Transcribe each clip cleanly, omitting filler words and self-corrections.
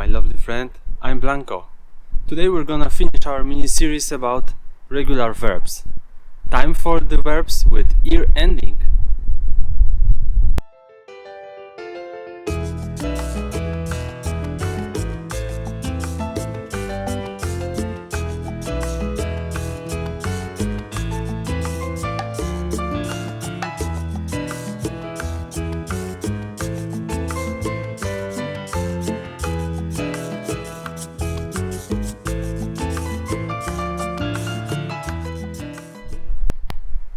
my lovely friend, I'm Blanco. Today we're gonna finish our mini-series about regular verbs. Time for the verbs with ear ending.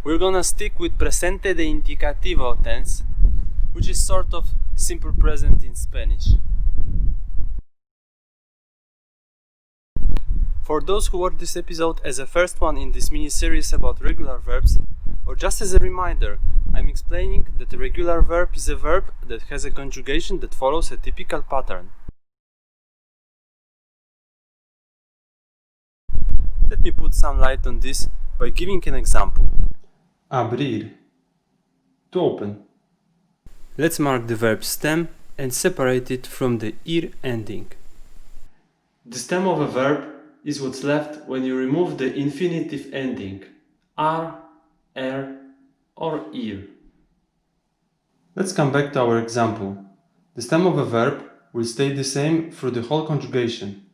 We're gonna stick with presente de indicativo tense, which is sort of simple present in Spanish. For those who watch this episode as a first one in this mini-series about regular verbs, or just as a reminder, I'm explaining that a regular verb is a verb that has a conjugation that follows a typical pattern. Let me put some light on this by giving an example. Abrir. To open. Let's mark the verb stem and separate it from the ear ending. The stem of a verb is what's left when you remove the infinitive ending r, or ear. Let's come back to our example. The stem of a verb will stay the same through the whole conjugation,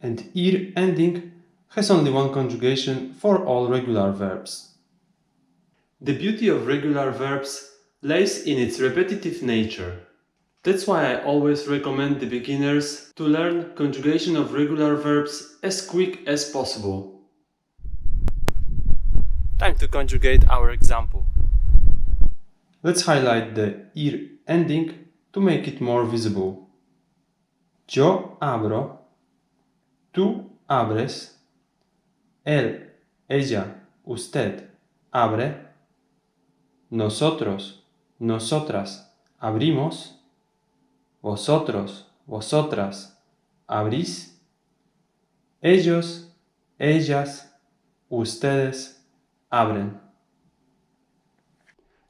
and ear ending has only one conjugation for all regular verbs. The beauty of regular verbs lies in its repetitive nature. That's why I always recommend the beginners to learn conjugation of regular verbs as quick as possible. Time to conjugate our example. Let's highlight the ear ending to make it more visible. Yo abro, tú abres, él, ella, usted abre, nosotros, nosotras abrimos, vosotros, vosotras abrís, ellos, ellas, ustedes abren.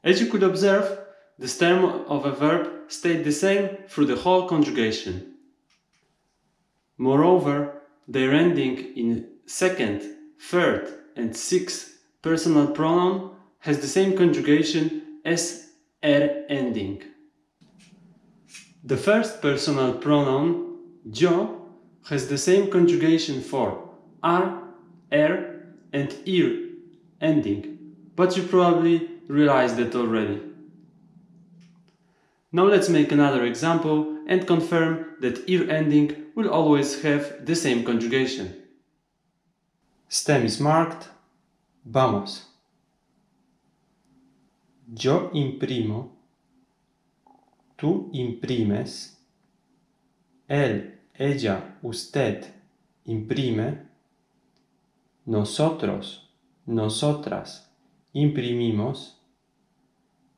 As you could observe, the stem of a verb stayed the same through the whole conjugation. Moreover, their ending in second, third, and sixth personal pronoun has the same conjugation as ending. The first personal pronoun, yo, has the same conjugation for and ear ending, but you probably realized that already. Now let's make another example and confirm that ear ending will always have the same conjugation. Stem is marked. Vamos. Yo imprimo, tú imprimes, él, ella, usted imprime, nosotros, nosotras imprimimos,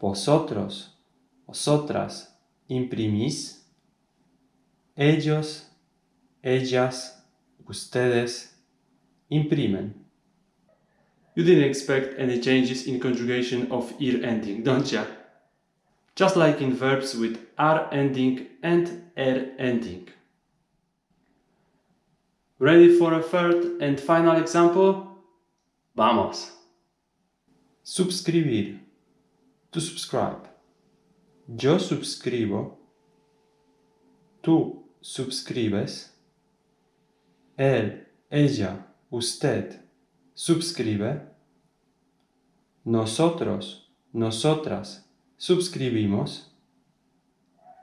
vosotros, vosotras imprimís, ellos, ellas, ustedes imprimen. You didn't expect any changes in conjugation of ear ending, don't ya? Just like in verbs with r ending and r ending. Ready for a third and final example? Vamos! Suscribir. To subscribe. Yo suscribo. Tú suscribes. Él, ella, usted suscribe, nosotros, nosotras suscribimos,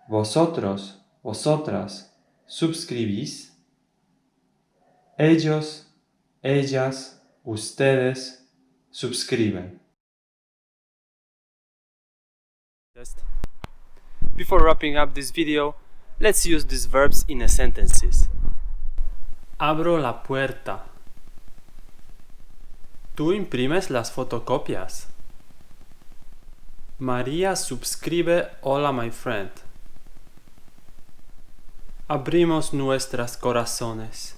vosotros, vosotras suscribís, ellos, ellas, ustedes suscriben. Before wrapping up this video, let's use these verbs in a sentences. Abro la puerta. Tú imprimes las fotocopias. María suscribe holamyfriend. Abrimos nuestros corazones.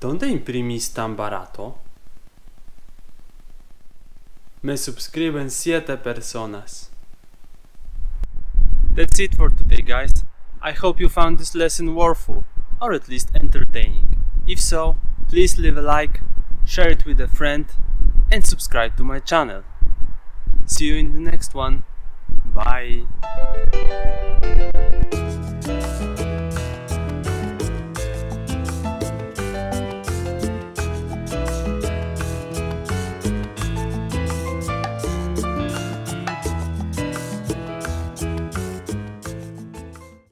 ¿Dónde imprimís tan barato? Me suscriben 7 personas. That's it for today, guys. I hope you found this lesson worthful, or at least entertaining. If so, please leave a like, share it with a friend, and subscribe to my channel. See you in the next one. Bye.